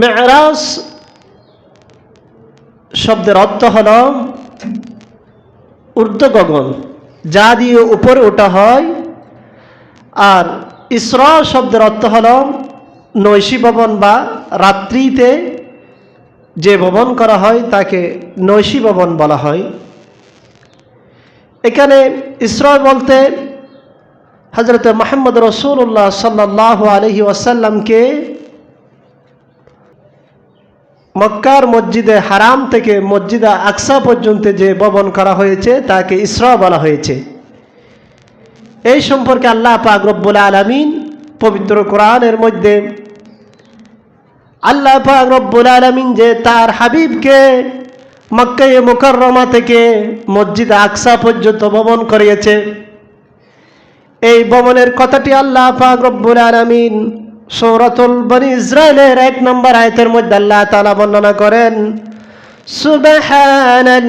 মেরাজ শব্দের অর্থ হল ঊর্ধ্ব গগন, যা দিয়ে উপরে ওঠা হয়। আর ইসরা শব্দের অর্থ হল নৈশী ভবন বা রাত্রিতে যে ভবন করা হয় তাকে নৈশী ভবন বলা হয়। এখানে ইসরা বলতে হযরত মুহাম্মদ রাসূলুল্লাহ সাল্লাল্লাহু আলাইহি ওয়াসাল্লামকে মক্কার মসজিদে হারাম থেকে মসজিদে আকসা পর্যন্ত যে ভবন করা হয়েছে তাকে ইসরা বলা হয়েছে। এই সম্পর্কে আল্লাহ পাক রব্বুল আলামিন পবিত্র কোরআনের মধ্যে আল্লাহ পাক রব্বুল আলামিন যে তার হাবিবকে মক্কা মুকাররমা থেকে মসজিদে আকসা পর্যন্ত ভবন করিয়েছে, এই ভবনের কথাটি আল্লাহ পাক রব্বুল আলামিন সূরাতুল বনী ইসরাঈলের 1 নম্বর আয়াতের মধ্যে আল্লাহ তাআলা বর্ণনা করেন, সুবহানাল্লাযী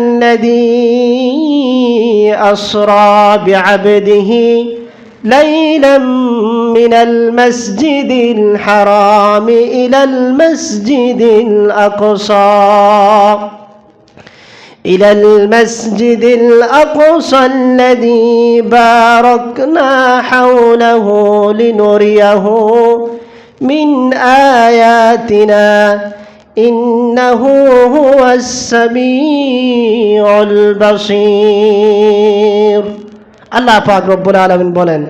আসরা বিআবদিহি লাইলাম মিনাল মাসজিদিল হারাম ইলাল মাসজিদিল আকসা إلى المسجد الأقصى الذي باركنا حوله لنريه من آياتنا إنه هو السميع البصير। আল্লাহ পাক রব্বুল আলামিন বলেন,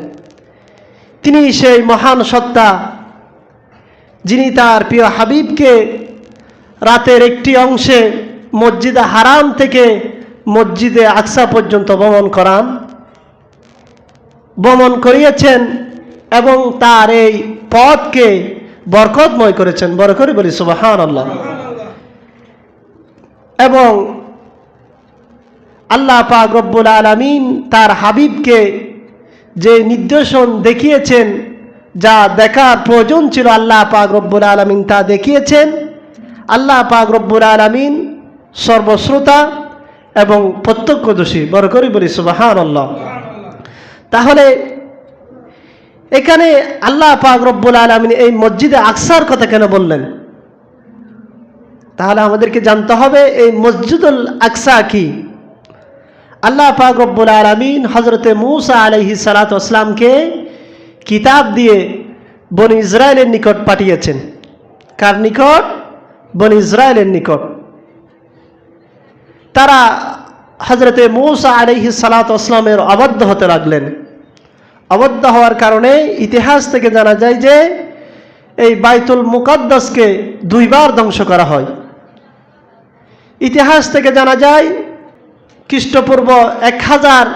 তিনি সেই মহান সত্তা যিনি তার প্রিয় হাবিবকে রাতের একটি অংশে মসজিদে হারাম থেকে মসজিদে আকসা পর্যন্ত ভ্রমণ করিয়েছেন এবং তার এই পথকে বরকতময় করেছেন। বরকত বলি সুবহানাল্লাহ। এবং আল্লাহ পাক রব্বুল আলামিন তার হাবিবকে যে নির্দেশন দেখিয়েছেন, যা দেখার প্রয়োজন ছিল আল্লাহ পাক রব্বুল আলামিন তা দেখিয়েছেন। আল্লাহ পাক রব্বুল আলামিন সর্বশ্রোতা এবং প্রত্যক্ষদর্শী। বরকত বলি সুবহানাল্লাহ। তাহলে এখানে আল্লাহ পাক রব্বুল আলামিন এই মসজিদে আকসার কথা কেন বললেন? তাহলে আমাদেরকে জানতে হবে এই মসজিদুল আকসা কি। আল্লাহ পাক রব্বুল আলামিন হযরতে মূসা আলাইহিস সালাতু ওয়াস সালামকে কিতাব দিয়ে বনী ইসরাঈলের নিকট পাঠিয়েছেন। কার নিকট? বনী ইসরাঈলের নিকট। তারা হযরতে মূসা আলাইহিস সালাতু ওয়াস সালামের অবাধ্য হতে লাগলেন। অবাধ্য হওয়ার কারণে ইতিহাস থেকে জানা যায় যে এই বাইতুল মুকাদ্দাসকে 2 বার ধ্বংস করা হয়। ইতিহাস থেকে জানা যায় খ্রিস্টপূর্ব 1000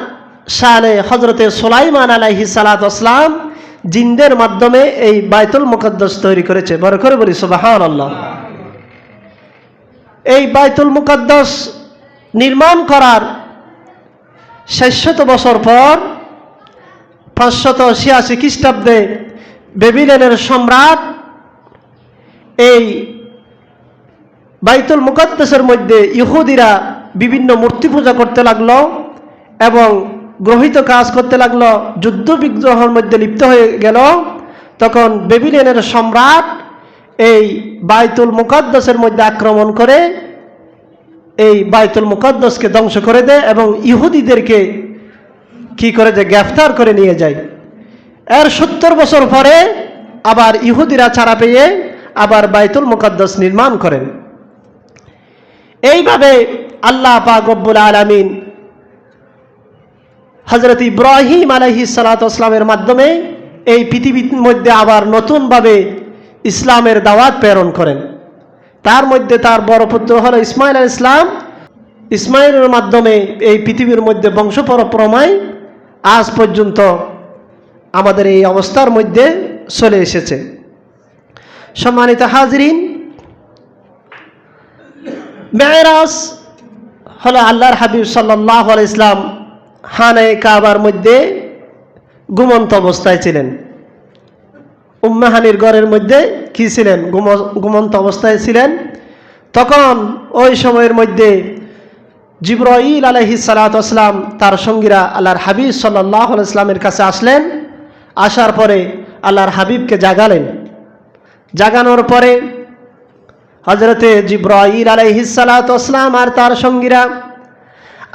সালে হযরতে সুলাইমান আলাইহিস সালাতু ওয়াস সালাম জিনদের মাধ্যমে এই বাইতুল মুকাদ্দাস তৈরি করেছে। বড় করে বলি সুবহানাল্লাহ। এই বাইতুল মুকাদ্দাস নির্মাণ করার 600 বছর পর 586 খ্রিস্টাব্দে বেবিলনের সম্রাট এই বাইতুল মুকাদ্দাসের মধ্যে ইহুদিরা বিভিন্ন মূর্তি পূজা করতে লাগলো এবং গ্রহিত কাজ করতে লাগলো, যুদ্ধ বিগ্রহের মধ্যে লিপ্ত হয়ে গেল। তখন বেবিলনের সম্রাট এই বাইতুল মুকাদ্দাসের মধ্যে আক্রমণ করে এই বাইতুল মুকাদ্দাসকে ধ্বংস করে দেয় এবং ইহুদিদেরকে কি করে যে গ্রেফতার করে নিয়ে যায়। এর 70 বছর পরে আবার ইহুদিরা ছাড়া পেয়ে আবার বাইতুল মুকাদ্দাস নির্মাণ করেন। এইভাবে আল্লাহ পাক রব্বুল আলামিন হযরত ইব্রাহিম আলাইহিস সালাতু ওয়াস সালামের মাধ্যমে এই পৃথিবীর মধ্যে আবার নতুনভাবে ইসলামের দাওয়াত প্রেরণ করেন। তার মধ্যে তার বড় পুত্র হলো ইসমাঈল আলাইহিস সালাম। ইসমাঈলের মাধ্যমে এই পৃথিবীর মধ্যে বংশ পরম্পরায় আজ পর্যন্ত আমাদের এই অবস্থার মধ্যে চলে এসেছে। সম্মানিত হাজিরিন, মেরাজ হলো আল্লাহর হাবিব সাল্লাল্লাহু আলাইহি ওয়াসাল্লাম খানে কাবার মধ্যে ঘুমন্ত অবস্থায় ছিলেন। উম্মে হানির ঘরের মধ্যে কি ছিলেন? ঘুমন্ত অবস্থায় ছিলেন। তখন ওই সময়ের মধ্যে জিবরাইল আলাইহিস সালাতু ওয়াস সালাম তার সঙ্গীরা আল্লাহর হাবিব সাল্লাল্লাহু আলাইহি ওয়াসাল্লামের কাছে আসলেন। আসার পরে আল্লাহর হাবিবকে জাগালেন। জাগানোর পরে হযরতে জিবরাইল আলাইহিস সালাতু ওয়াসসালাম আর তার সঙ্গীরা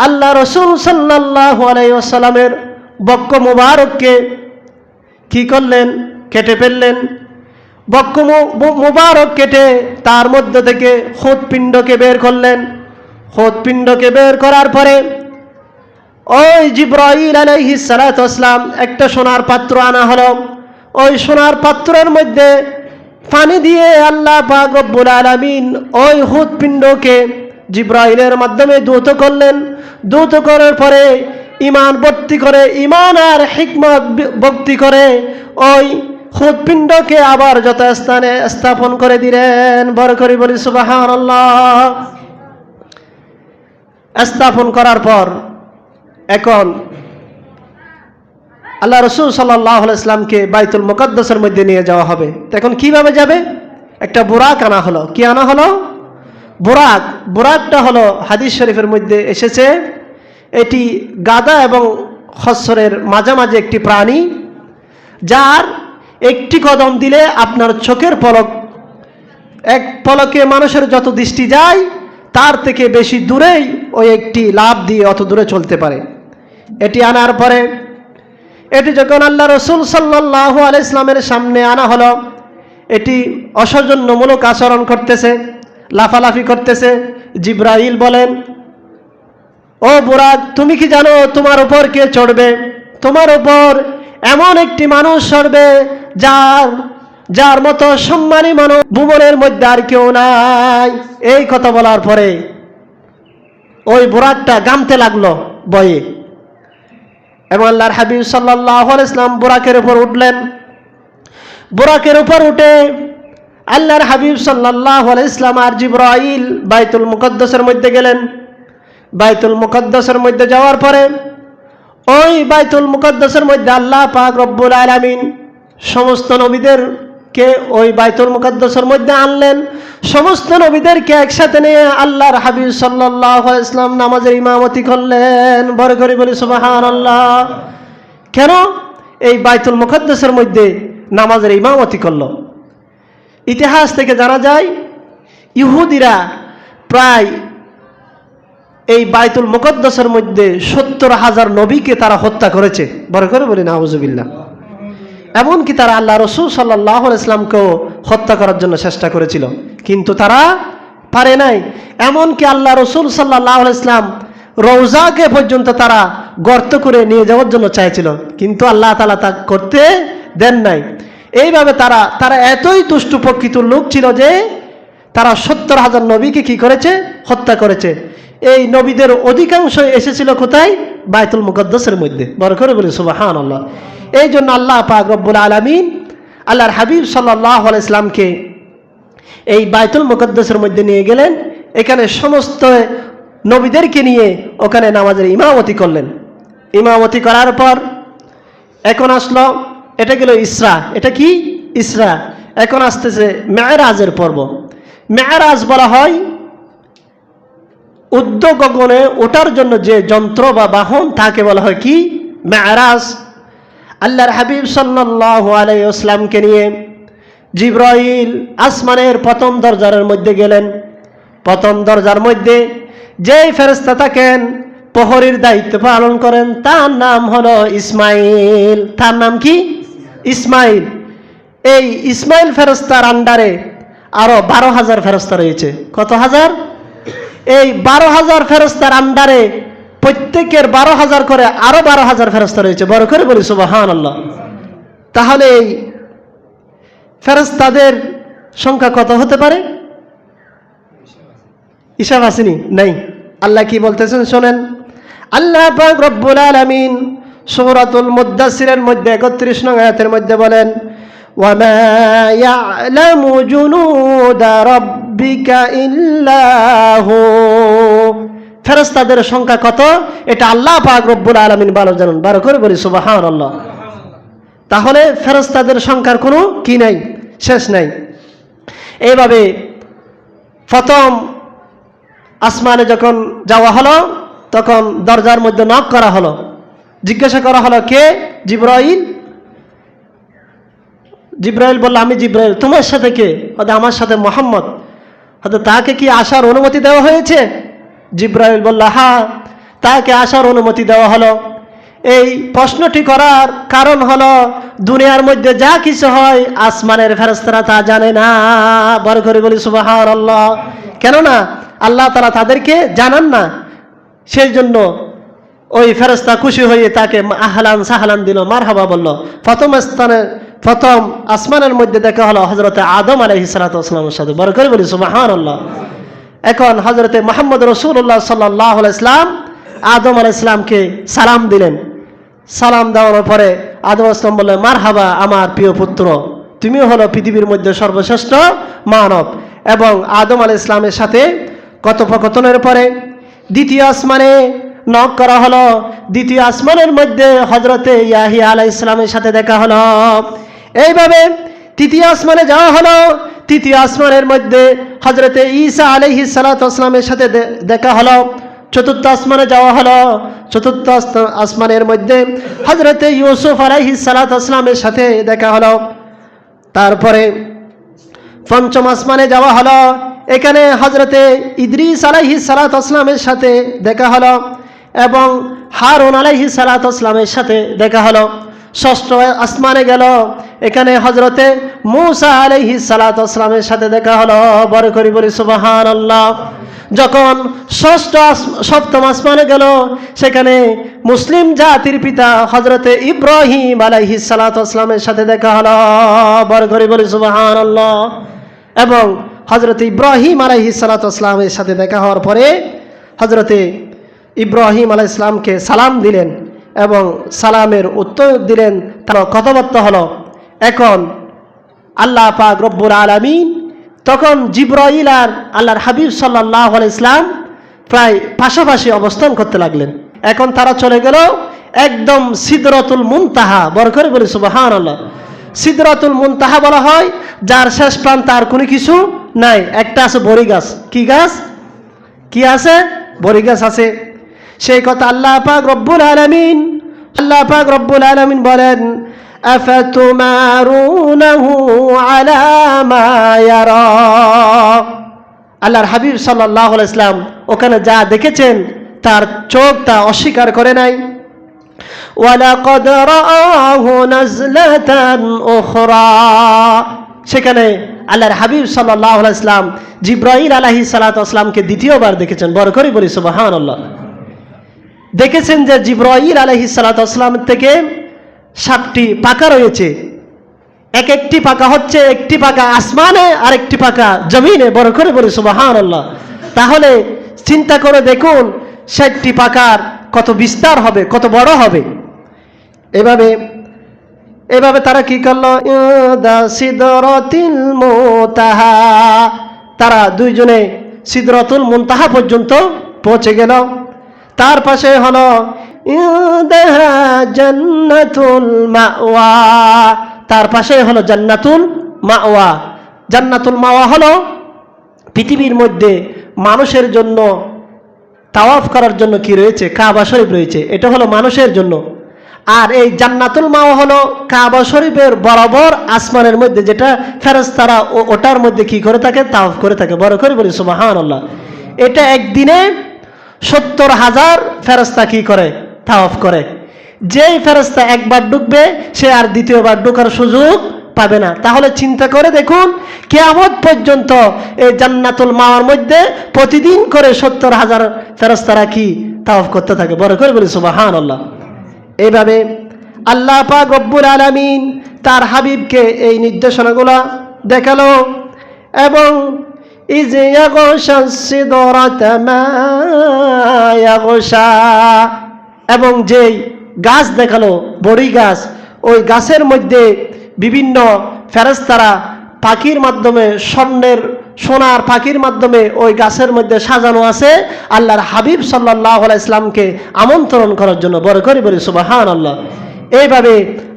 আল্লাহ রাসূল সাল্লাল্লাহু আলাইহি ওয়াসাল্লামের বক্ষ মুবারককে কি করলেন? কেটে ফেললেন। বক্ষ মুবারক কেটে তার মধ্যে থেকে হৃৎপিণ্ডকে বের করলেন। হৃৎপিণ্ডকে বের করার পরে ওই জিবরাইল আলাইহিস সালাতু ওয়াসসালাম একটা সোনার পাত্র আনা হলো। ওই সোনার পাত্রের মধ্যে পানি দিয়ে আল্লাহ পাক রব্বুল আলামিন ওই হৃৎপিণ্ডকে জিবরাইলের মাধ্যমে দূত করলেন। দূত করার পরে ঈমান ভর্তি করে, ঈমান আর হিকমত ভক্তি করে ওই হৃৎপিণ্ডকে আবার যথাস্থানে স্থাপন করে দিলেন। বড় করে বলি সুবহানাল্লাহ। স্থাপন করার পর এখন আল্লাহ রাসূল সাল্লাল্লাহু আলাইহি ওয়াসাল্লামকে বাইতুল মুকাদ্দাসের মধ্যে নিয়ে যাওয়া হবে। তো এখন কিভাবে যাবে? একটা বুরাক আনা হলো। কি আনা হলো? বুরাক। বুরাকটা হলো হাদিস শরীফের মধ্যে এসেছে, এটি গাদা এবং খচ্চরের মাঝামাঝি একটি প্রাণী, যার একটি কদম দিলে আপনার চোখের পলক, এক পলকে মানুষের যত দৃষ্টি যায় তার থেকে বেশি দূরেই ওই একটি লাফ দিয়ে অত দূরে চলতে পারে। এটি আনার পরে এটি যখন আল্লাহ রাসূল সাল্লাল্লাহু আলাইহি ওয়াসাল্লামের সামনে আনা হলো, এটি অসৌজন্যমূলক আচরণ করতেছে, লাফালাফি করতেছে। জিবরাইল বলেন, ও বুরাক, তুমি কি জানো তোমার উপর কে চড়বে? তোমার উপর এমন একটি মানুষ চড়বে যার মতো সম্মানী মানুষ ভুবনের মধ্যে আর কেউ নাই। এই কথা বলার পরে ওই বুরাকটা গামতে লাগলো বয়ে, এবং আল্লাহর হাবিব সাল্লাল্লাহু আলাইহি ওয়াসাল্লাম বুরাকের উপর উঠলেন। বুরাকের উপর উঠে আল্লাহর হাবিব সাল্লাল্লাহু আলাইহি ওয়াসাল্লাম আর জিবরাইল বাইতুল মুকাদ্দাসের মধ্যে গেলেন। বাইতুল মুকাদ্দাসের মধ্যে যাওয়ার পরে ওই বাইতুল মুকাদ্দাসের মধ্যে আল্লাহ পাক রব্বুল আলামিন সমস্ত নবীদেরকে ওই বাইতুল মুকাদ্দাসের মধ্যে আনলেন। সমস্ত নবীদেরকে একসাথে নিয়ে আল্লাহর হাবিব সাল্লাল্লাহু আলাইহি ওয়াসাল্লাম নামাজের ইমামতি করলেন। বড় করে বলি সুবহানাল্লাহ। কেন এই বাইতুল মুকাদ্দাসের মধ্যে নামাজের ইমামতি করলো? ইতিহাস থেকে জানা যায় ইহুদিরা প্রায় এই বাইতুল মুকাদ্দাসের মধ্যে ৭০,০০০ নবীকে তারা হত্যা করেছে। বড় করে বলি নাউজুবিল্লাহ। এমনকি তারা আল্লাহ রাসূল সাল্লাল্লাহু আলাইহি ওয়াসাল্লামকেও হত্যা করার জন্য চেষ্টা করেছিল, কিন্তু তারা পারে নাই। এমনকি আল্লাহ রাসূল সাল্লাল্লাহু আলাইহি ওয়াসাল্লাম রওজাকে পর্যন্ত তারা গর্ত করে নিয়ে যাওয়ার জন্য চাইছিল, কিন্তু আল্লাহ তাআলা তা করতে দেন নাই। এইভাবে তারা এতই দুষ্ট প্রকৃত লোক ছিল যে তারা ৭০,০০০ নবীকে কি করেছে? হত্যা করেছে। এই নবীদের অধিকাংশ এসেছিল কোথায়? বাইতুল মুকাদ্দাসের মধ্যে। বড় করে বলি সুবহানাল্লাহ। এই জন্য আল্লাহ পাক রব্বুল আলামিন আল্লাহর হাবিব সাল্লাল্লাহু আলাইহি ওয়াসাল্লামকে এই বাইতুল মুকাদ্দাসের মধ্যে নিয়ে গেলেন। এখানে সমস্ত নবীদেরকে নিয়ে ওখানে নামাজের ইমামতি করলেন। ইমামতি করার পর এখন আসলো, এটা গেল ইসরা। এটা কি? ইসরা। এখন আসতেছে মেরাজের পর্ব। মেরাজ বলা হয় উর্ধ্ব গগনে ওঠার জন্য যে যন্ত্র বা বাহন, তাকে বলা হয় কি? মেরাজ। আল্লাহর হাবিব সাল্লাল্লাহু আলাইহি ওয়াসাল্লামকে নিয়ে জিবরাইল আসমানের প্রথম দরজার মধ্যে গেলেন। প্রথম দরজার মধ্যে যেই ফেরেশতা থাকেন, প্রহরীর দায়িত্ব পালন করেন, তার নাম হলো ইসমাইল। তার নাম কি? ইসমাইল। এই ইসমাইল ফেরেশতার আন্ডারে আরো ১২,০০০ ফেরেশতা রয়েছে। কত হাজার? এই ১২,০০০ ফেরেশতার আন্ডারে প্রত্যেকের ১২,০০০ করে আরো ১২,০০০ ফেরেশতা রয়েছে। বড় করে বলি সুবহানাল্লাহ। তাহলে এই ফেরেশতাদের সংখ্যা কত হতে পারে? হিসাব আসেনি? নাই। আল্লাহ কি বলতেছেন শোনেন। আল্লাহ পাক রব্বুল আলামিন সূরাতুল মুদ্দাসসিরের মধ্যে ৩১ নং আয়াতের মধ্যে বলেন, ওয়ামা ইয়ালামু জুনুদা রাব্বিকা ইল্লা হু। ফেরেশতাদের সংখ্যা কত এটা আল্লাহ পাক রব্বুল আলামিন ভালো জানেন। বড় করে বলি সুবহানাল্লাহ। তাহলে ফেরেশতাদের সংখ্যার কোনো কি নাই, শেষ নাই। এইভাবে প্রথম আসমানে যখন যাওয়া হলো, তখন দরজার মধ্যে নক করা হলো। জিজ্ঞাসা করা হলো, কে? জিবরাইল। জিবরাইল বলল, আমি জিবরাইল। তোমার সাথে কে? আমার সাথে মুহাম্মদ। হয়তো তাকে কি আসার অনুমতি দেওয়া হয়েছে? জিব্রাইল বলল হ্যাঁ, তাকে আসার অনুমতি দেওয়া হলো। এই প্রশ্নটি করার কারণ হলো দুনিয়ার মধ্যে যা কিছু হয় আসমানের ফেরেশতারা তা জানে না। বড় করে বলি সুবহানাল্লাহ। কেননা আল্লাহ তাআলা তাদেরকে জানান না, সেই জন্য ওই ফেরেশতা খুশি হয়ে তাকে আহলান সাহলান দিল, মারহাবা বলল। প্রথম আসমানের মধ্যে দেখা হলো হযরতে আদম আলাইহিস সালাতু ওয়াস সালামের সাথে। বড় করে বলি সুবহানাল্লাহ। এখন হযরতে মুহাম্মদ রাসূলুল্লাহ সাল্লাল্লাহু আলাইহি ওয়াসাল্লাম আদম আলাইহিস সালামকে সালাম দিলেন। সালাম দেওয়ার পরে আদম আলাইহিস সালাম বললেন, মারহাবা আমার প্রিয় পুত্র, তুমি হলো পৃথিবীর মধ্যে সর্বশ্রেষ্ঠ মানব। এবং আদম আলাইহিস সালামের সাথে কথোপকথনের পরে দ্বিতীয় আসমানে নক করা হলো। দ্বিতীয় আসমানের মধ্যে হযরতে ইয়াহিয়া আলাইহিস সালামের সাথে দেখা হলো। এইভাবে তৃতীয় আসমানে যাওয়া হলো। তৃতীয় আসমানের মধ্যে হযরতে ঈসা আলাইহিস সালাতু ওয়াস সালামের সাথে দেখা হলো। চতুর্থ আসমানে যাওয়া হলো। চতুর্থ আসমানের মধ্যে হযরতে ইউসুফ আলাইহিস সালাতু ওয়াস সালামের সাথে দেখা হলো। তারপরে পঞ্চম আসমানে যাওয়া হলো। এখানে হযরতে ইদ্রিস আলাইহিস সালাতু ওয়াস সালামের সাথে দেখা হলো এবং হারুন আলাইহিস সালাতু ওয়াস সালামের সাথে দেখা হলো। ষষ্ঠ আসমানে গেল, এখানে হযরতে মূসা আলাইহিস সালাতু ওয়াস সালামের সাথে দেখা হলো। বড় করে বলি সুবহানাল্লাহ। যখন সপ্তম আসমানে গেল, সেখানে মুসলিম জাতির পিতা হযরতে ইব্রাহিম আলাইহিস সালাতু ওয়াস সালামের সাথে দেখা হলো। বড় করে বলি সুবহানাল্লাহ। এবং হযরতে ইব্রাহিম আলাইহিস সালাতু ওয়াস সালামের সাথে দেখা হওয়ার পরে হযরতে ইব্রাহিম আলাইহিস সালামকে সালাম দিলেন এবং সালামের উত্তর দিলেন। তার কথাবার্তা হলো। এখন আল্লাহ পাক রব্বুল আলামিন তখন জিবরাইল আর আল্লাহর হাবিব সাল্লাল্লাহু আলাইহি সাল্লাম প্রায় পাশাপাশি অবস্থান করতে লাগলেন। এখন তারা চলে গেল একদম সিদরাতুল মুনতাহা। বড় করে বলি সুবহানাল্লাহ। সিদরাতুল মুনতাহা বলা হয় যার শেষ প্রান্ত আর কোনো কিছু নাই। একটা আছে বড়ি গাছ। কি গাছ? কি আছে? বড়ি গাছ আছে। সেই কথা আল্লাহ পাক রব্বুল আলামিন বলেন, আফাতুমারুনাহু আলা মা ইয়ারা। আল্লাহর হাবিব সাল্লাল্লাহু আলাইহি ওয়াসাল্লাম ওখানে যা দেখেছেন তার চোখ তা অস্বীকার করে নাই। ওয়ালাকাদ রাআহু নাজলাতান উখরা। সেখানে আল্লাহর হাবিব সাল্লাল্লাহু আলাইহি ওয়াসাল্লাম জিবরাইল আলাইহিস সালাতু ওয়াস সালামকে দ্বিতীয়বার দেখেছেন। বড় করে বলি সুবহানাল্লাহ। দেখেছেন যে জিবরাইল আলাইহিস সালাতু ওয়াস সালাম থেকে 7টি পাখা রয়েছে। একটি পাখা হচ্ছে, একটি পাখা আসমানে আর একটি পাখা জমিনে। বড় করে বলি সুবহানাল্লাহ। তাহলে চিন্তা করে দেখুন 7টি পাখার কত বিস্তার হবে, কত বড় হবে। এভাবে তারা কি করলো? সিদরাতিল মুনতাহা। তারা দুইজনে সিদরাতুল মুনতাহা পর্যন্ত পৌঁছে গেল। তার পাশে হলো জান্নাতুল মাওয়া। তার পাশে হলো জান্নাতুল মাওয়া। জান্নাতুল মাওয়া হলো পৃথিবীর মধ্যে মানুষের জন্য তাওয়াফ করার জন্য কি রয়েছে? কাবা শরীফ রয়েছে। এটা হলো মানুষের জন্য। আর এই জান্নাতুল মাওয়া হলো কাবা শরীফের বরাবর আসমানের মধ্যে, যেটা ফেরেশতারা ওটার মধ্যে কি করে থাকে? তাওয়াফ করে থাকে। বড় করে বলি সুবহানাল্লাহ। এটা একদিনে 70,000 ফেরেশতা কি করে? তাওয়াফ করে। যেই ফেরেশতা একবার ঢুকবে সে আর দ্বিতীয়বার ঢোকার সুযোগ পাবে না। তাহলে চিন্তা করে দেখুন কিয়ামত পর্যন্ত এই জান্নাতুল মাওয়ার মধ্যে প্রতিদিন করে 70,000 ফেরেশতারা কি তাওয়াফ করতে থাকে। বড় করে বলি সুবহানাল্লাহ। এইভাবে আল্লাহ পাক রব্বুল আলামিন তার হাবিবকে এই নির্দেশনাগুলো দেখালো এবং ইজ ইয়াগশাস সিদরাতা মা ইয়াগশা, এবং যেই গাছ দেখালো বড়ি গাছ, ওই গাছের মধ্যে বিভিন্ন ফেরেশতারা পাখির মাধ্যমে সোনার পাখির মাধ্যমে ওই গাছের মধ্যে সাজানো আছে আল্লাহর হাবিব সাল্লাল্লাহু আলাইহি ওয়াসাল্লামকে আমন্ত্রণ করার জন্য। বড় করে বলি সুবহানাল্লাহ। এইভাবে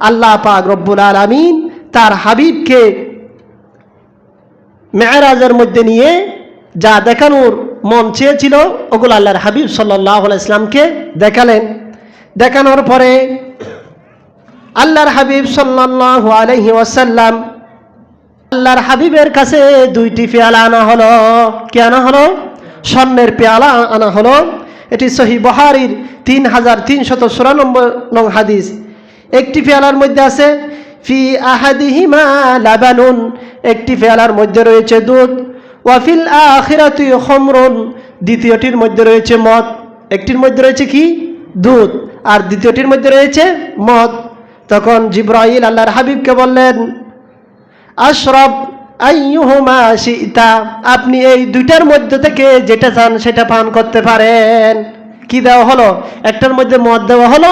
আল্লাহ পাক রব্বুল আলামিন তার হাবিবকে মেরাজের মধ্যে নিয়ে যা দেখানোর মন চেয়েছিল ওগুলো আল্লাহর হাবিব সাল্লাল্লাহু আলাইহি ওয়াসাল্লামকে দেখালেন। দেখানোর পরে আল্লাহর হাবিব সাল্লাল্লাহু আলাইহি ওয়াসাল্লাম আল্লাহর হাবিবের কাছে দুইটি পেয়ালা আনা হলো। কি আনা হলো? স্বর্ণের পেয়ালা আনা হলো। এটি সহিহ বুখারীর 3394 নং হাদিস। একটি পেয়ালার মধ্যে আছে ফি আহাদিহিমা লাবানুন, একটি পেয়ালার মধ্যে রয়েছে দুধ, ওয়া ফিল আখিরাতি খামরুন, দ্বিতীয়টির মধ্যে রয়েছে মদ। একটির মধ্যে রয়েছে কি? দুধ, আর দ্বিতীয়টির মধ্যে রয়েছে মদ। তখন জিবরাইল আল্লাহর হাবিবকে বললেন, আশরাব আইয়ুহুমা শিতা, আপনি এই দুইটার মধ্যে থেকে যেটা চান সেটা পান করতে পারেন। কি দেওয়া হলো? একটার মধ্যে মদ দেওয়া হলো,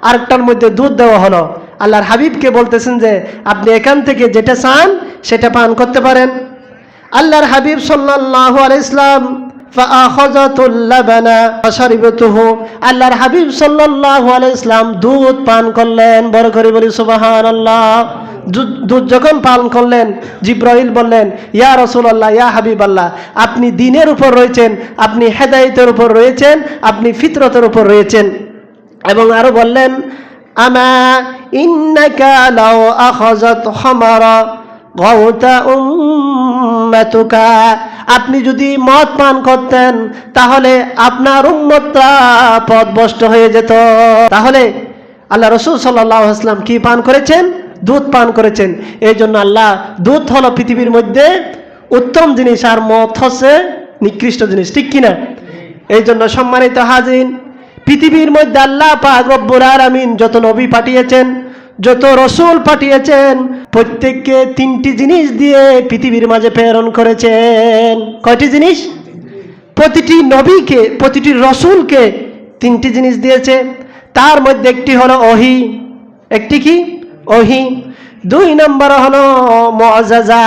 আরেকটার মধ্যে দুধ দেওয়া হলো। আল্লাহর হাবিবকে বলতেছেন যে আপনি এখান থেকে যেটা চান সেটা পান করতে পারেন। আল্লাহর হাবিব সাল্লাল্লাহু আলাইহি ইসলাম ফাআখাযাতুল লাবানা ফাশারিবাতুহু, আল্লাহর হাবিব সাল্লাল্লাহু আলাইহি ইসলাম দুধ পান করলেন। বড় করে বলি সুবহানাল্লাহ। দুধ যখন পান করলেন, জিবরাইল বললেন, ইয়া রাসূলুল্লাহ, ইয়া হাবিবাল্লাহ, আপনি দ্বীনের উপর রয়েছেন, আপনি হেদায়েতের উপর রয়েছেন, আপনি ফিতরতের উপর রয়েছেন। এবং আরো বললেন, আমা ইন্নাকা লাউ আখাযাত খামারা গাওতা উম্মাতুকা, আপনি যদি মদ পান করতেন তাহলে আপনার উম্মতরা পথভ্রষ্ট হয়ে যেত। তাহলে আল্লাহ রাসূল সাল্লাল্লাহু আলাইহি ওয়াসাল্লাম কি পান করেছেন? দুধ পান করেছেন। এই জন্য আল্লাহ, দুধ হলো পৃথিবীর মধ্যে উত্তম জিনিস, আর মদ হচ্ছে নিকৃষ্ট জিনিস, ঠিক কিনা? এই জন্য সম্মানিত হাজিরিন, পৃথিবীর মধ্যে আল্লাহ পাক রব্বুল আলামিন যত নবী পাঠিয়েছেন, যত রসুল পাঠিয়েছেন, প্রত্যেককে তিনটি জিনিস দিয়ে পৃথিবীর মাঝে প্রেরণ করেছেন। কয়টি জিনিস? প্রতিটি নবীকে, প্রতিটি রসুলকে তিনটি জিনিস দিয়েছে। তার মধ্যে একটি হলো ওহী। একটি কি? ওহী। 2 নম্বর হলো মুআজ্জাজা।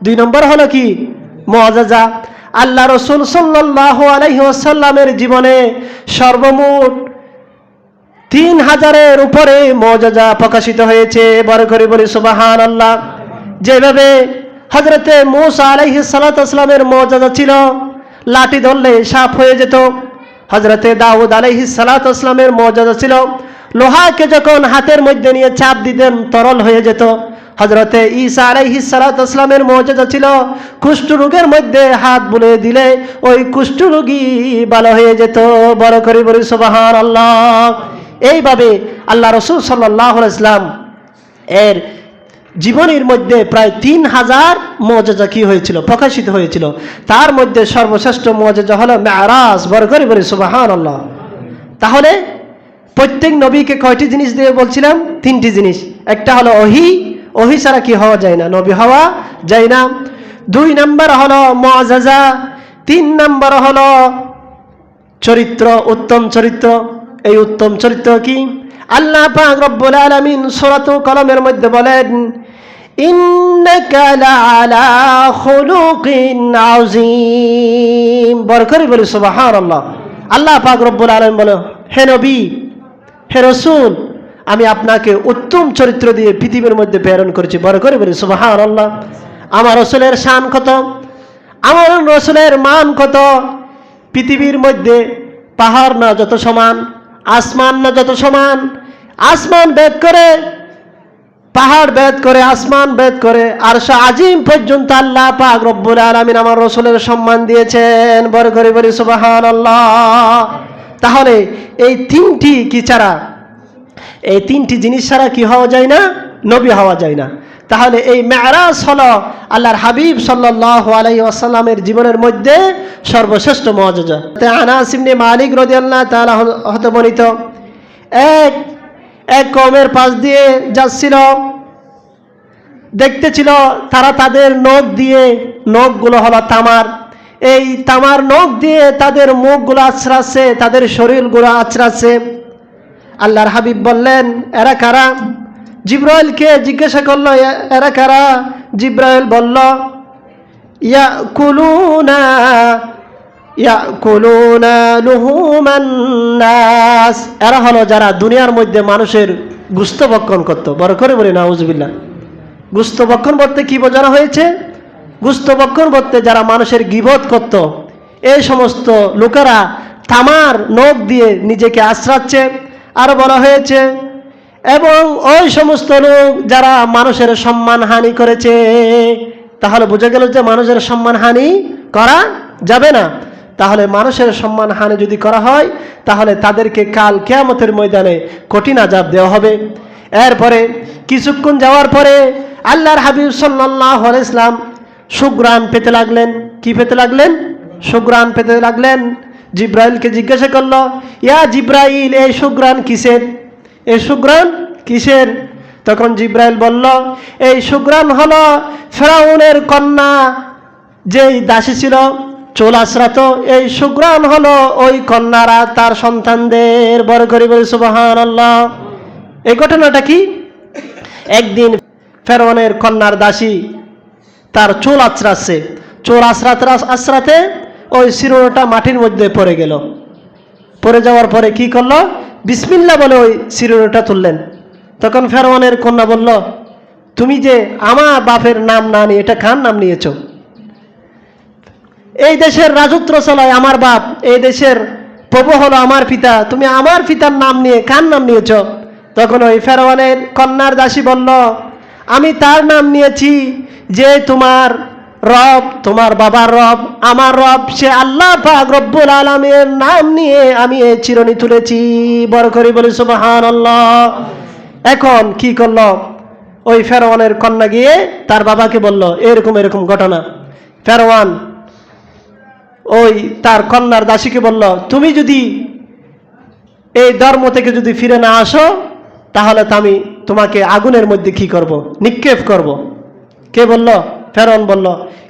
2 নম্বর হলো কি? মুআজ্জাজা। আল্লাহ রসুল সাল্লাল্লাহু আলাইহি ওয়াসাল্লামের জীবনে সর্বমোট 3000-এর উপরে মুআজ্জাজা প্রকাশিত হয়েছে। বড় করে বলি সুবহানাল্লাহ। যেভাবে হযরতে মূসা আলাইহিস সালাতু ওয়াসসালামের মুআজ্জাজা ছিল, লাঠি ধরলে সাপ হয়ে যেত। হযরতে দাউদ আলাইহিস সালাতু ওয়াসসালামের মুআজ্জাজা ছিল, লোহাকে যখন হাতের মধ্যে নিয়ে চাপ দিতেন তরল হয়ে যেত। হযরতে ঈসা আলাইহিস সালাতু ওয়াসসালামের মুআজ্জাজা ছিল, কুষ্ঠ রোগের মধ্যে হাত বুলিয়ে দিলে ওই কুষ্ঠ রোগী ভালো হয়ে যেত। বড় করে বলি সুবহানাল্লাহ। এইভাবে আল্লাহ রাসূল সাল্লাল্লাহু আলাইহি ওয়াসাল্লাম এর জীবনের মধ্যে প্রায় 3000 মুআজ্জাজা কি হয়েছিল? প্রকাশিত হয়েছিল। তার মধ্যে সর্বশ্রেষ্ঠ মুআজ্জাজা হলো মেরাজ। বড় করে বলি সুবহানাল্লাহ। তাহলে প্রত্যেক নবীকে কয়টি জিনিস দিয়ে বলছিলাম? 3টি জিনিস। একটা হলো ওহী, ওহী ছাড়া কি হওয়া যায় না? নবী হওয়া যায় না। 2 নম্বর হলো মুআজ্জাজা। 3 নম্বর হলো চরিত্র, উত্তম চরিত্র। এই উত্তম চরিত্র কি? আল্লাহ পাক রব্বুল আলামিন সূরাতুল কলমের মধ্যে বলেন, ইন্নাকা লাআলা খুলুকিন আযীম। বড় করে বলি সুবহানাল্লাহ। আল্লাহ পাক রব্বুল আলামিন বলে, হে নবী, হে রাসূল, আমি আপনাকে উত্তম চরিত্র দিয়ে পৃথিবীর মধ্যে প্রেরণ করেছি। বড় করে বলি সুবহানাল্লাহ। আমার রাসূলের শান কত, আমার রাসূলের মান কত! পৃথিবীর মধ্যে পাহাড় না যত সমান, আসমান না যত সমান, আসমান ভেদ করে, পাহাড় ভেদ করে, আসমান ভেদ করে আরশ আজিম পর্যন্ত আল্লাহ পাক রব্বুল আলামিন আমার রাসূলের সম্মান দিয়েছেন। বড় করে বলি সুবহানাল্লাহ। তাহলে এই 3টি কি ছাড়া, এই 3টি জিনিস ছাড়া কি হওয়া যায় না? নবী হওয়া যায় না। তাহলে এই মেরাজ হলো আল্লাহর হাবিব সাল্লাল্লাহু আলাইহি ওয়াসাল্লামের জীবনের মধ্যে সর্বশ্রেষ্ঠ মুআজ্জাজা। আনাস ইবনে মালিক রাদিয়াল্লাহু তাআলা হতে বর্ণিত, এক কওমের পাশ দিয়ে যাচ্ছিল, দেখতেছিল তারা তাদের নখ দিয়ে, নখগুলো হলো তামার, এই তামার নখ দিয়ে তাদের মুখগুলো আঁচড়াচ্ছে, তাদের শরীরগুলো আঁচড়াচ্ছে। আল্লাহর হাবিব বললেন, এরা কারা? জিবরাইলকে জিজ্ঞাসা করলো, এরা কারা? জিবরাইল বলল, ইয়াকুলুনা লুহুমান নাস, এরা হলো যারা দুনিয়ার মধ্যে মানুষের গোশত ভক্ষণ করত। বড় করে বলি নাউজুবিল্লাহ। গোশত ভক্ষণ বলতে কি বোঝানো হয়েছে? গোশত ভক্ষণ বলতে যারা মানুষের গীবত করত, এই সমস্ত লোকেরা তামার নখ দিয়ে নিজেকে আশ্রাচ্ছে। আরো বলা হয়েছে, এবং ওই সমস্ত লোক যারা মানুষের সম্মান হানি করেছে। তাহলে বোঝা গেল যে মানুষের সম্মান হানি করা যাবে না। তাহলে মানুষের সম্মান হানি যদি করা হয় তাহলে তাদেরকে কাল কিয়ামতের ময়দানে কঠিন আযাব দেওয়া হবে। এরপরে কিছুক্ষণ যাওয়ার পরে আল্লাহর হাবিব সাল্লাল্লাহু আলাইহি ওয়াসাল্লাম সুঘ্রাণ পেতে লাগলেন। কি পেতে লাগলেন? সুঘ্রাণ পেতে লাগলেন। জিব্রাইলকে জিজ্ঞাসা করলো, ইয়া জিব্রাইল, এই সুঘ্রাণ কিসের? এই সুঘ্রাণ কিসের? তখন জিব্রাইল বলল, এই সুঘ্রাণ হলো ফেরাউনের কন্যা যেই দাসী ছিল, চুল আঁচড়াত, এই সুঘ্রাণ হলো ওই কন্যারা তার সন্তানদের। বড় করে বলি সুবহানাল্লাহ। এই ঘটনাটা কি? একদিন ফেরাউনের কন্যার দাসী তার চুল আঁচড়াচ্ছে, চুল আঁচড়াতে ওই শিরোটা মাটির মধ্যে পড়ে গেল। পড়ে যাওয়ার পরে কি করলো? বিসমিল্লাহ বলে ওই শিরোটা তুললেন। তখন ফেরাউনের কন্যা বলল, তুমি যে আমার বাপের নাম না নিয়ে এটা কার নাম নিয়েছ? এই দেশের রাজত্ব চালায় আমার বাপ, এই দেশের প্রভু হলো আমার পিতা, তুমি আমার পিতার নাম নিয়ে কার নাম নিয়েছ? তখন ওই ফেরাউনের কন্যার দাসী বলল, আমি তার নাম নিয়েছি যে তোমার রব, তোমার বাবার রব, আমার রব, সে আল্লাহ পাক রব্বুল আলামিনের নাম নিয়ে আমি এই চিরুনি তুলেছি। বড় করে বলি সুবহানাল্লাহ। এখন কি করলো? ওই ফেরাউনের কন্যা গিয়ে তার বাবাকে বলল, এরকম এরকম ঘটনা। ফেরাউন ওই তার কন্যার দাসীকে বলল, তুমি যদি এই ধর্ম থেকে যদি ফিরে না আসো তাহলে আমি তোমাকে আগুনের মধ্যে কি করব? নিক্ষেপ করব। কে বলল? ফেরাউন বলল।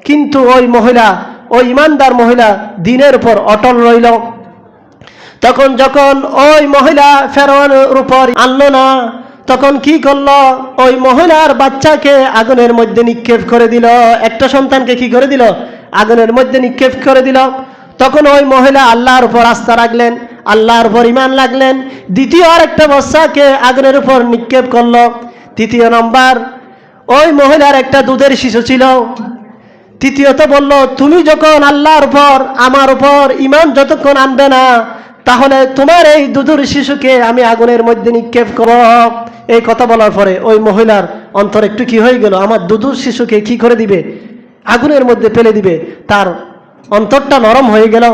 কিন্তু ওই মহিলা, ওই ইমানদার মহিলা দ্বীনের উপর অটল রইল। তখন যখন ওই মহিলা ফেরাউনের উপর আনলো না, তখন কি করলো? ওই মহিলার বাচ্চাকে আগুনের মধ্যে নিক্ষেপ করে দিল। একটা সন্তানকে কি করে দিল? আগুনের মধ্যে নিক্ষেপ করে দিল। তখন ওই মহিলা আল্লাহর উপর আস্থা রাখলেন, আল্লাহর উপর ঈমান রাখলেন। দ্বিতীয় আরেকটা বাচ্চাকে আগুনের উপর নিক্ষেপ করলো। তৃতীয় নম্বর, ওই মহিলার একটা দুধের শিশু ছিল। তৃতীয়ত বলল, তুমি যখন আল্লাহর উপর আমার উপর ঈমান যতক্ষণ আনবে না তাহলে তোমার এই দুধের শিশুকে আমি আগুনের মধ্যে নিক্ষেপ করব। এই কথা বলার পরে ওই মহিলার অন্তর একটু কি হয়ে গেল, আমার দুধের শিশুকে কি করে দিবে? আগুনের মধ্যে ফেলে দিবে। তার অন্তরটা নরম হয়ে গেল।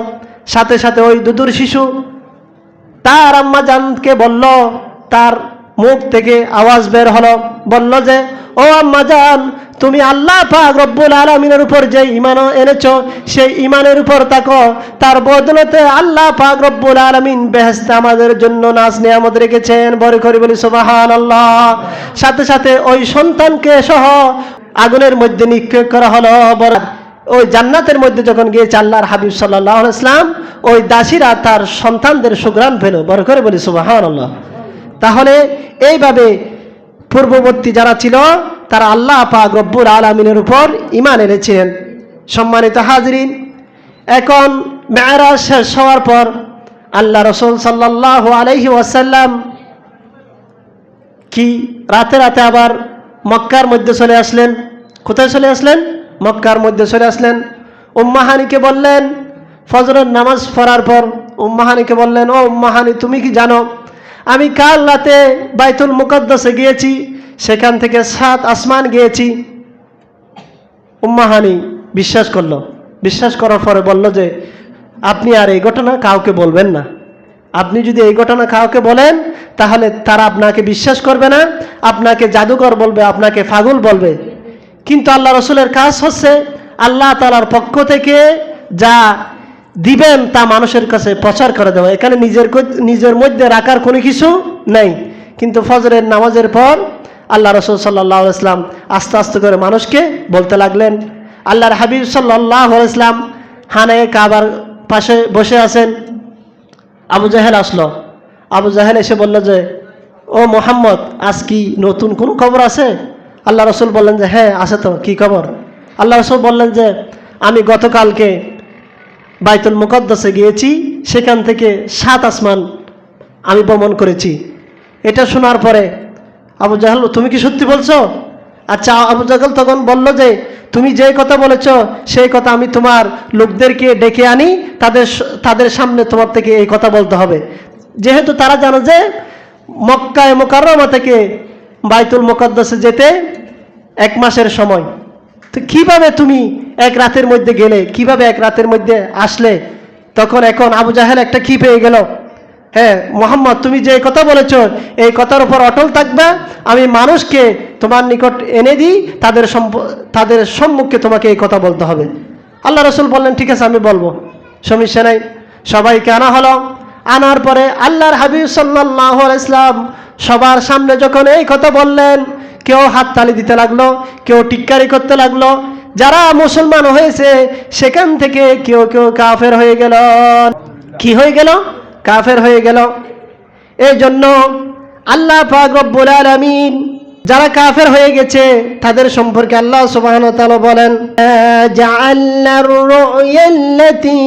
সাথে সাথে ওই দুধের শিশু তার আম্মা জানকে বলল, তার মুখ থেকে আওয়াজ বের হলো, বলল যে, ও আম্মা জান, তুমি আল্লাহ পাক রব্বুল আলামিনের উপর যে ঈমান এনেছো সেই ঈমানের উপর থাকো, তার বদলতে আল্লাহ পাক রব্বুল আলামিন বেহেশতে আমাদের জন্য নাজ নিয়ামত রেখেছেন। বড় করে বলি সুবহানাল্লাহ। সাথে সাথে ওই সন্তানকে সহ আগুনের মধ্যে নিক্ষেপ করা হলো। ওই জান্নাতের মধ্যে যখন গিয়েছে আল্লাহর হাবিব সাল্লাল্লাহু আলাইহি ওয়াসাল্লাম, ওই দাসীরা তার সন্তানদের সুঘ্রাণ পেল। বড় করে বলি সুবহানাল্লাহ। তাহলে এইভাবে পূর্ববর্তী যারা ছিল তারা আল্লাহ পাক রব্বুল আলামিনের উপর ঈমান এনেছিলেন। সম্মানিত হাজরিন, এখন মেরাজ শেষ হওয়ার পর আল্লাহ রাসূল সাল্লাল্লাহু আলাইহি ওয়াসাল্লাম কি রাতে রাতে আবার মক্কার মধ্যে চলে আসলেন। কোথায় চলে আসলেন? মক্কার মধ্যে চলে আসলেন। উম্মে হানিকে বললেন, ফজরের নামাজ পড়ার পর উম্মে হানিকে বললেন, ও উম্মে হানি, তুমি কি জানো আমি কাল রাতে বাইতুল মুকদ্দাসে গিয়েছি, সেখান থেকে 7 আসমান গিয়েছি। উম্মে হানি বিশ্বাস করলো। বিশ্বাস করার পরে বলল যে, আপনি আর এই ঘটনা কাউকে বলবেন না। আপনি যদি এই ঘটনা কাউকে বলেন তাহলে তারা আপনাকে বিশ্বাস করবে না, আপনাকে জাদুকর বলবে, আপনাকে পাগল বলবে। কিন্তু আল্লাহ রসুলের কাজ হচ্ছে আল্লাহ তাআলার পক্ষ থেকে যা দিবেন তা মানুষের কাছে প্রচার করে দেওয়া। এখানে নিজের মধ্যে রাখার কোনো কিছু নেই। কিন্তু ফজরের নামাজের পর আল্লাহ রসুল সাল্লাল্লাহু আলাইহি ওয়াসাল্লাম আস্তে আস্তে করে মানুষকে বলতে লাগলেন। আল্লাহর হাবিব সাল্লাল্লাহু আলাইহি ওয়াসাল্লাম হানায়ে কাবার পাশে বসে আছেন। আবু জাহেল আসলো। আবু জাহেল এসে বলল যে, ও মুহাম্মদ, আজ কি নতুন কোনো খবর আছে? আল্লাহ রসুল বললেন যে, হ্যাঁ আছে তো, কি খবর? আল্লাহ রসুল বললেন যে, আমি গতকালকে বাইতুল মুকদ্দাসে গিয়েছি, সেখান থেকে 7 আসমান আমি ভ্রমণ করেছি। এটা শোনার পরে আবু জাহেল, তুমি কি সত্যি বলছো? আচ্ছা। আবু জাহেল তখন বলল যে, তুমি যে কথা বলেছ সেই কথা আমি তোমার লোকদেরকে ডেকে আনি, তাদের সামনে তোমার থেকে এই কথা বলতে হবে। যেহেতু তারা জানে যে মক্কায় মুকাররমা থেকে বাইতুল মুকাদ্দাসে যেতে 1 মাসের সময়। তো কিভাবে তুমি এক রাতের মধ্যে গেলে, কিভাবে এক রাতের মধ্যে আসলে? তখন এখন আবু জাহেল একটা কি পেয়ে গেল, হ্যাঁ মুহাম্মদ তুমি যে কথা বলেছ এই কথার উপর অটল থাকবে, আমি মানুষকে তোমার নিকট এনে দিই, তাদের সম্মুখে তোমাকে এই কথা বলতে হবে। আল্লাহ রাসূল বললেন ঠিক আছে আমি বলবো, সমস্যা নাই। সবাইকে আনা হলো। আনার পরে আল্লাহর হাবিব সাল্লাল্লাহু আলাইহি ওয়াসাল্লাম সবার সামনে যখন এই কথা বললেন, কেউ হাততালি দিতে লাগলো, কেউ টিক্কারি করতে লাগলো। যারা মুসলমান হয়েছে সেখান থেকে কেউ কেউ কাফের হয়ে গেল। কি হয়ে গেল? কাফের হয়ে গেল। এই জন্য আল্লাহ পাক রব্বুল আলামিন যারা কাফের হয়ে গেছে তাদের সম্পর্কে আল্লাহ সুবহানাহু ওয়া তাআলা বলেন, জাআলনার রুয়াল্লাতী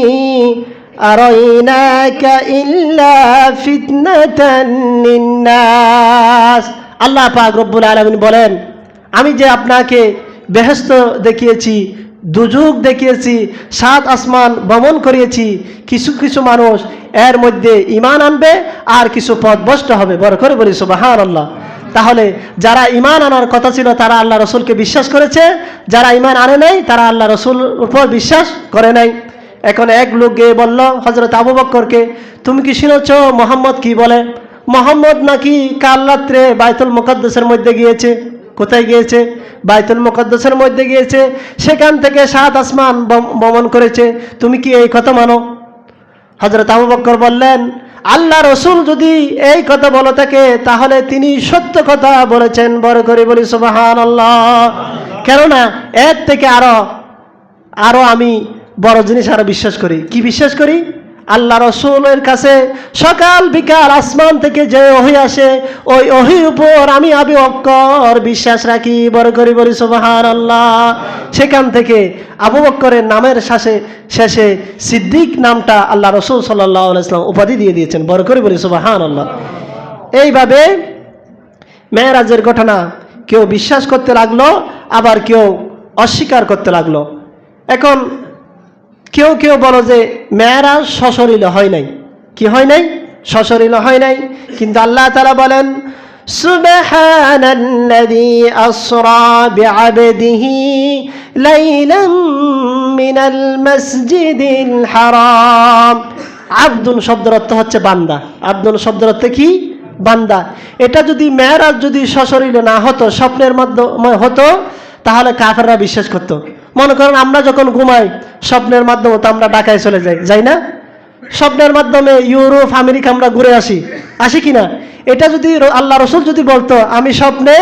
আরাইনাকা ইল্লা ফিতনাতান লিন্নাস। আল্লাহ পাক রব্বুল আলামিন বলেন, আমি যে আপনাকে বেহেশত দেখিয়েছি, দুজুক দেখিয়েছি, 7 আসমান ভ্রমণ করিয়েছি, কিছু কিছু মানুষ এর মধ্যে ঈমান আনবে আর কিছু পথভ্রষ্ট হবে। বড় করে বলি সুবহানাল্লাহ। তাহলে যারা ঈমান আনার কথা ছিল তারা আল্লাহ রাসূলকে বিশ্বাস করেছে, যারা ঈমান আনে নাই তারা আল্লাহ রাসূলের উপর বিশ্বাস করে নাই। এখন এক লোক গিয়ে বলল হযরত আবু বকরকে, তুমি কি শুনেছো মুহাম্মদ কি বলে? মুহাম্মদ নাকি কাল রাত্রে বাইতুল মুকাদ্দাসের মধ্যে গিয়েছে। কোথায় গিয়েছে? বাইতুল মুকাদ্দাসের মধ্যে গিয়েছে, সেখান থেকে 7 আসমান ভ্রমণ করেছে। তুমি কি এই কথা মানো? হযরত আবু বকর বললেন, আল্লাহ রাসূল যদি এই কথা বলে থাকে তাহলে তিনি সত্য কথা বলেছেন। বড় করে বলি সুবহানাল্লাহ। কেননা এর থেকে আরো আমি বড় জিনিস আরো বিশ্বাস করি। কি বিশ্বাস করি? আল্লাহ রাসূলের কাছে সকাল বিকাল আসমান থেকে যে ওহী আসে, ওই ওহীর উপর আমি আবু বকর বিশ্বাস রাখি। বড় করে বলি সুবহানাল্লাহ। সেখান থেকে আবু বকরের নামের শেষে সিদ্দিক নামটা আল্লাহ রাসূল সাল্লাল্লাহু আলাইহি ওয়াসাল্লাম উপাধি দিয়ে দিয়েছেন। বড় করে বলি সুবহানাল্লাহ। এইভাবে মেরাজের ঘটনা কেউ বিশ্বাস করতে লাগলো, আবার কেউ অস্বীকার করতে লাগলো। এখন কেউ কেউ বলো যে মেরাজ সশরীরে হয় নাই। কি হয় নাই? সশরীরে হয় নাই। কিন্তু আল্লাহ তাআলা বলেন, সুবহানাল্লাযী আসরা বিআবদিহি লাইলাম মিনাল মাসজিদিল হারাম। আব্দুল শব্দের অর্থ হচ্ছে বান্দা। আব্দুল শব্দের অর্থ কি? বান্দা। এটা যদি মেরাজ যদি সশরীরে না হতো, স্বপ্নের মাধ্যমে হতো, তাহলে কাফেররা বিশ্বাস করতো। মনে করেন আমরা যখন ঘুমাই স্বপ্নের মাধ্যমে তো আমরা ঢাকায় চলে যাই না? স্বপ্নের মাধ্যমে ইউরোপ আমেরিকা আমরা ঘুরে আসি কিনা? এটা যদি আল্লাহ রাসূল যদি বলতো আমি স্বপ্নে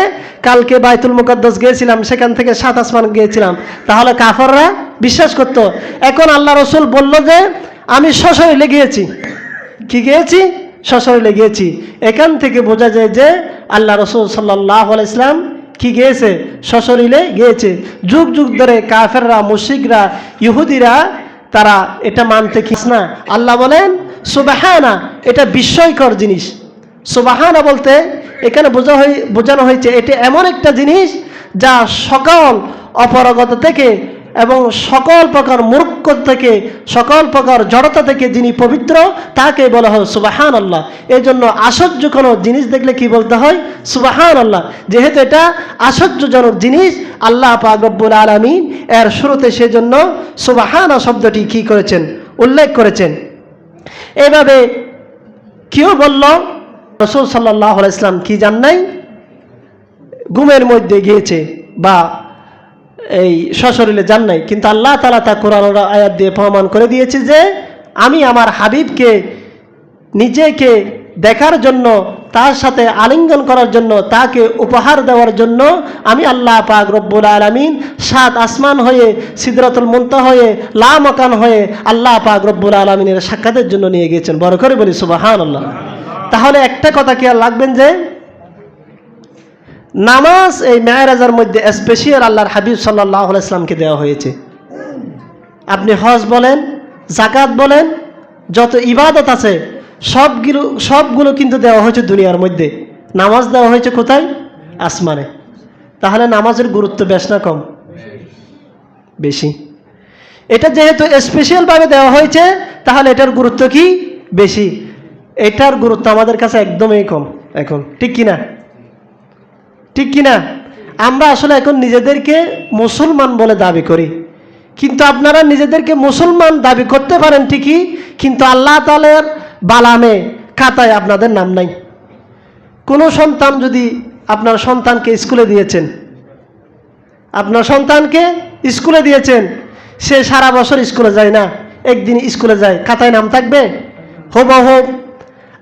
কালকে বাইতুল মুকাদ্দাস গিয়েছিলাম, সেখান থেকে 7 আসমান গিয়েছিলাম, তাহলে কাফেররা বিশ্বাস করত। এখন আল্লাহ রাসূল বলল যে আমি সশরীরে গিয়েছি। কি গিয়েছি? সশরীরে গিয়েছি। এখান থেকে বোঝা যায় যে আল্লাহ রাসূল সাল্লাল্লাহু আলাইহি ওয়াসাল্লাম কি গিয়েছে? সশরীরে গিয়েছে। যুগ যুগ ধরে কাফেররা, মুশরিকরা, ইহুদিরা তারা এটা মানতে কিস না। আল্লাহ বলেন সুবহানা, এটা বিস্ময়কর জিনিস। সুবহানা বলতে এখানে বোঝানো হয়েছে এটা এমন একটা জিনিস যা সকল অপারগতা থেকে এবং সকল প্রকার মূর্খ থেকে, সকল প্রকার জড়তা থেকে যিনি পবিত্র তাকে বলা হয় সুবহানাল্লাহ। এই জন্য আশ্চর্য কোনো জিনিস দেখলে কি বলতে হয়? সুবহানাল্লাহ। যেহেতু এটা আশ্চর্যজনক জিনিস, আল্লাহ পাক রব্বুল আলামিন এর শুরুতে সেজন্য সুবহানা শব্দটি কি করেছেন? উল্লেখ করেছেন। এইভাবে কেউ বলল রাসূল সাল্লাল্লাহু আলাইহি ওয়াসাল্লাম কি জান নাই? ঘুমের মধ্যে গিয়েছে বা এই সশরীরে যান নাই। কিন্তু আল্লাহ তাআলা তা কোরআনের আয়াত দিয়ে প্রমাণ করে দিয়েছে যে আমি আমার হাবিবকে নিজেকে দেখার জন্য, তার সাথে আলিঙ্গন করার জন্য, তাকে উপহার দেওয়ার জন্য আমি আল্লাহ পাক রব্বুল আলামিন 7 আসমান হয়ে, সিদরাতুল মুনতাহা হয়ে, লা মাকান হয়ে আল্লাহ পাক রব্বুল আলামিনের সাক্ষাতের জন্য নিয়ে গিয়েছেন। বড় করে বলি সুবহানাল্লাহ। তাহলে একটা কথা কি আর লাগবেন যে নামাজ এই মেরাজের মধ্যে স্পেশাল আল্লাহর হাবিব সাল্লাল্লাহু আলাইহি ওয়াসাল্লামকে দেওয়া হয়েছে। আপনি হজ বলেন, যাকাত বলেন, যত ইবাদত আছে সবগুলো কিন্তু দেওয়া হয়েছে দুনিয়ার মধ্যে। নামাজ দেওয়া হয়েছে কোথায়? আসমানে। তাহলে নামাজের গুরুত্ব বেশ না কম? বেশি। এটা যেহেতু স্পেশালভাবে দেওয়া হয়েছে তাহলে এটার গুরুত্ব কি? বেশি। এটার গুরুত্ব আমাদের কাছে একদমই কম। এখন, ঠিক কিনা? ঠিক কিনা? আমরা আসলে এখন নিজেদেরকে মুসলমান বলে দাবি করি, কিন্তু আপনারা নিজেদেরকে মুসলমান দাবি করতে পারেন ঠিকই, কিন্তু আল্লাহ তাআলার বালামে খাতায় আপনাদের নাম নাই। কোনো সন্তান যদি আপনার সন্তানকে স্কুলে দিয়েছেন, আপনার সন্তানকে স্কুলে দিয়েছেন, সে সারা বছর স্কুলে যায় না, একদিন স্কুলে যায়, খাতায় নাম থাকবে? হুবহুব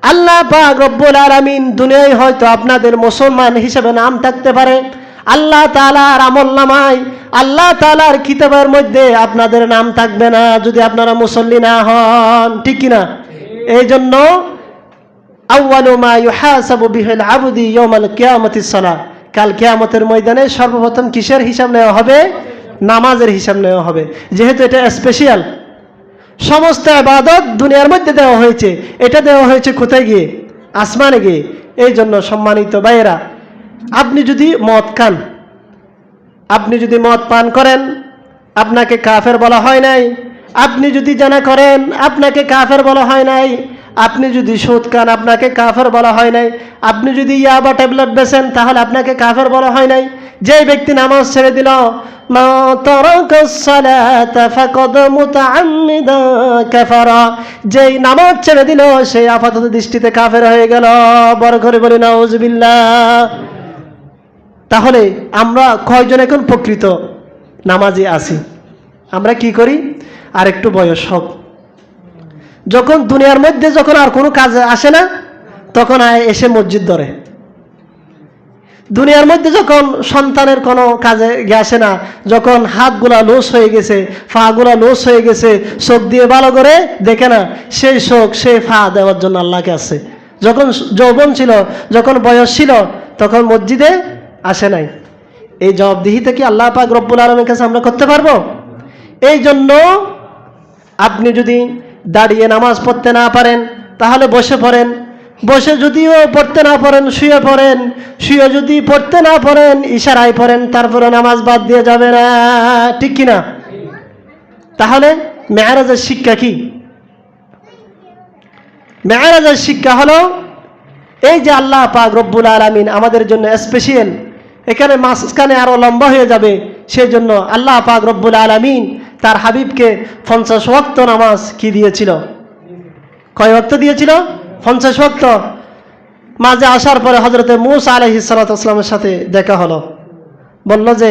আল্লাহ পাক রব্বুল আলামিন দুনিয়ায় হয়তো আপনাদের মুসলমান হিসেবে নাম থাকতে পারে, আল্লাহ তাআলার আমলনামায়, আল্লাহ তাআলার কিতাবের মধ্যে আপনাদের নাম থাকবে না যদি আপনারা মুসল্লি না হন, ঠিক কিনা? এই জন্য আউয়ালু মা ইউহাসাবু বিহিল আবদি ইয়াউমাল কিয়ামাতিস সালাহ, কাল কিয়ামতের ময়দানে সর্বপ্রথম কিসের হিসাব নেওয়া হবে? নামাজের হিসাব নেওয়া হবে। যেহেতু এটা স্পেশাল, সমস্ত ইবাদত দুনিয়ার মধ্যে দেওয়া হয়েছে, এটা দেওয়া হয়েছে কোথায় গিয়ে? আসমানে গিয়ে। এই জন্য সম্মানিত ভাইয়েরা, আপনি যদি মদ খান, আপনি যদি মদ পান করেন, আপনাকে কাফের বলা হয় নাই। আপনি যদি জানা করেন, আপনাকে কাফের বলা হয় নাই। আপনি যদি সুদ খান, আপনাকে কাফের বলা হয় নাই। আপনি যদি ইয়াবা ট্যাবলেট বেচেন, তাহলে আপনাকে কাফের বলা হয় নাই। যে ব্যক্তি নামাজ ছেড়ে দিল, মা তারাকাস সালাতা ফাকাদ মুতাআম্মিদা কাফারা, যেই নামাজ ছেড়ে দিল সে আপাতত দৃষ্টিতে কাফের হয়ে গেল। বড় করে বলি নাউজুবিল্লাহ। তাহলে আমরা কয়জন এখন প্রকৃত নামাজি আছি? আমরা কি করি? আর একটু বয়স হোক, যখন দুনিয়ার মধ্যে যখন আর কোনো কাজে আসে না, তখন এসে মসজিদ ধরে। দুনিয়ার মধ্যে যখন সন্তানের কোনো কাজে আসে না, যখন হাতগুলা লুজ হয়ে গেছে, ফাগুলা লুজ হয়ে গেছে, চোখ দিয়ে ভালো করে দেখে না, সেই চোখ সেই ফা দেওয়ার জন্য আল্লাহকে আসে। যখন যৌবন ছিল, যখন বয়স ছিল, তখন মসজিদে আসে নাই। এই জবাবদিহিতা কি আল্লাহ পাক রব্বুল আলামিনের কাছে আমরা করতে পারবো? এই জন্য আপনি যদি দাঁড়িয়ে নামাজ পড়তে না পারেন, তাহলে বসে পড়েন। বসে যদিও পড়তে না পারেন, শুয়ে পড়েন। শুয়ে যদি পড়তে না পারেন, ইশারায় পড়েন, তারপরে নামাজ বাদ দিয়ে যাবে না, ঠিক কিনা? তাহলে মেরাজের শিক্ষা কি? মেরাজের শিক্ষা হলো এই যে আল্লাহ পাক রব্বুল আলামিন আমাদের জন্য স্পেশাল, এখানে মাঝখানে আরো লম্বা হয়ে যাবে, সেই জন্য আল্লাহ পাক রব্বুল আলামিন তার হাবিবকে 50 ওয়াক্ত নামাজ কি দিয়েছিল? কয় ওয়াক্ত দিয়েছিল? 50 ওয়াক্ত। মাঝে আসার পরে হযরতে মূসা আলাইহিস সালাতু ওয়াস সালামের সাথে দেখা হলো। বলল যে,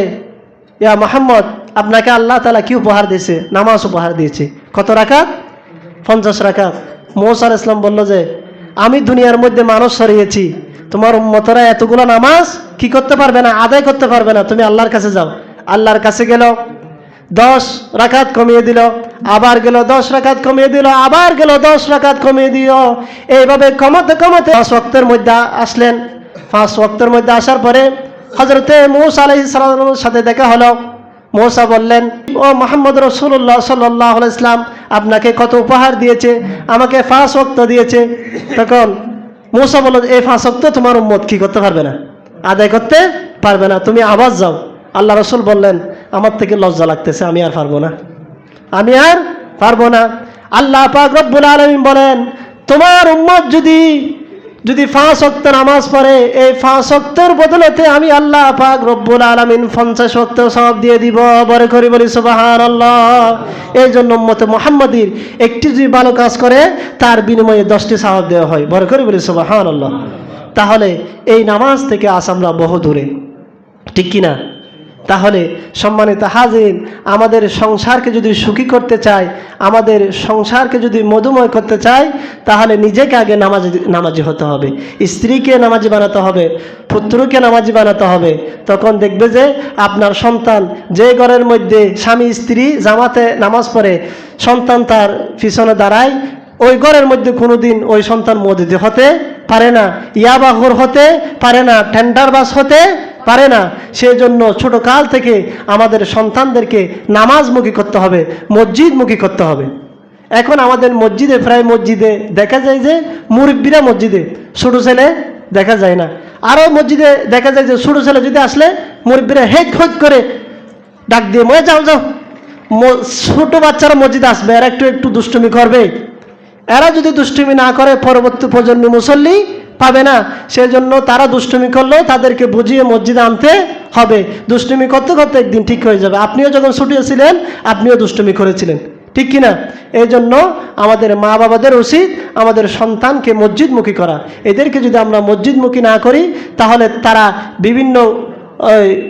ইয়া মুহাম্মদ, আপনাকে আল্লাহ তাআলা কি উপহার দিয়েছে? নামাজ উপহার দিয়েছে। কত রাকাত? 50 রাকাত। মূসা আলাইহিস সালাম বলল যে, আমি দুনিয়ার মধ্যে মানুষ সরিয়েছি, তোমার উম্মতরা এতগুলো নামাজ কি করতে পারবে না, আদায় করতে পারবে না, তুমি আল্লাহর কাছে যাও। আল্লাহর কাছে গেল, 10 রাকাত কমিয়ে দিল, আবার গেল 10 রাকাত কমিয়ে দিল, আবার গেল 10 রাকাত কমিয়ে দিল। এইভাবে কমাতে কমাতে 5 ওয়াক্তের মধ্যে আসলেন। 5 ওয়াক্তের মধ্যে আসার পরে হযরতে মূসা আলাইহিস সালামের সাথে দেখা হলো। মূসা বললেন, ও মুহাম্মদ রাসূলুল্লাহ সাল্লাল্লাহু আলাইহি ওয়াসাল্লাম, আপনাকে কত উপহার দিয়েছে, আমাকে 5 ওয়াক্ত দিয়েছে। তখন মূসা বলল, এই 5 ওয়াক্ত তোমার উম্মত কি করতে পারবে না, আদায় করতে পারবে না, তুমি আবার যাও। আল্লাহ রাসূল বললেন, আমার থেকে লজ্জা লাগতেছে, আমি আর পারবো না, আমি আর পারবো না। আল্লাহ পাক রব্বুল আলামিন বলেন, তোমার উম্মত যদি 5 ওয়াক্ত নামাজ পড়ে, এই 5 ওয়াক্তের বদলতে আমি আল্লাহ পাক রব্বুল আলামিন 50 ওয়াক্ত সওয়াব দিয়ে দিব। বড় করে বলি সুবহানাল্লাহ। এই জন্য উম্মতে মুহাম্মাদির একটি যদি ভালো কাজ করে, তার বিনিময়ে 10টি সওয়াব দেওয়া হয়। বড় করে বলি সুবহানাল্লাহ। তাহলে এই নামাজ থেকে আজ আমরা বহু দূরে, ঠিক কিনা? তাহলে সম্মানিত হাজির, আমাদের সংসারকে যদি সুখী করতে চাই, আমাদের সংসারকে যদি মধুময় করতে চাই, তাহলে নিজেকে আগে নামাজি হতে হবে, স্ত্রীকে নামাজি বানাতে হবে, পুত্রকে নামাজি বানাতে হবে। তখন দেখবে যে আপনার সন্তান, যে ঘরের মধ্যে স্বামী স্ত্রী জামাতে নামাজ পড়ে, সন্তান তার পিছনে দাঁড়ায়, ওই ঘরের মধ্যে কোনোদিন ওই সন্তান মদদি হতে পারে না, ইয়াবাখোর হতে পারে না, টেন্ডারবাজ হতে পারে না। সেই জন্য ছোট কাল থেকে আমাদের সন্তানদেরকে নামাজমুখী করতে হবে, মসজিদমুখী করতে হবে। এখন আমাদের মসজিদে, প্রায় মসজিদে দেখা যায় যে মুরব্বীরা মসজিদে, ছোট ছেলে দেখা যায় না। আরও মসজিদে দেখা যায় যে ছোট ছেলে যদি আসলে মুরব্বীরা হেড হেড করে ডাক দিয়ে, মনে যাও যাও। ছোট বাচ্চারা মসজিদে আসবে, এরা একটু দুষ্টুমি করবে। এরা যদি দুষ্টুমি না করে, পরবর্তী প্রজন্ম মুসল্লি পাবে না। সেজন্য তারা দুষ্টুমি করলেও তাদেরকে বুঝিয়ে মসজিদে আনতে হবে। দুষ্টুমি করতে করতে একদিন ঠিক হয়ে যাবে। আপনিও যখন ছুটিয়েছিলেন আপনিও দুষ্টুমি করেছিলেন, ঠিক কিনা? এই জন্য আমাদের মা বাবাদের উচিত আমাদের সন্তানকে মসজিদমুখী করা। এদেরকে যদি আমরা মসজিদমুখী না করি তাহলে তারা বিভিন্ন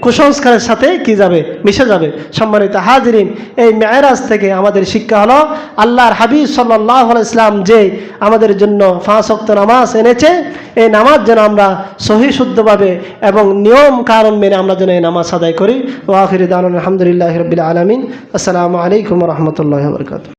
কুসংস্কারের সাথে কি যাবে, মিশে যাবে। সম্মানিত হাজিরিন, এই মেরাজ থেকে আমাদের শিক্ষা হলো আল্লাহর হাবিব সাল্লাল্লাহু আলাইহি ওয়াসাল্লাম যে আমাদের জন্য 5 ওয়াক্ত নামাজ এনেছে, এই নামাজ যেন আমরা সহি শুদ্ধভাবে এবং নিয়ম কারণ মেনে আমরা যেন এই নামাজ আদায় করি। ওয়া আখিরু দাওয়ানা আলহামদুলিল্লাহি রাব্বিল আলামিন। আসসালামু আলাইকুম ওয়া রাহমাতুল্লাহি ওয়া বারাকাতুহু।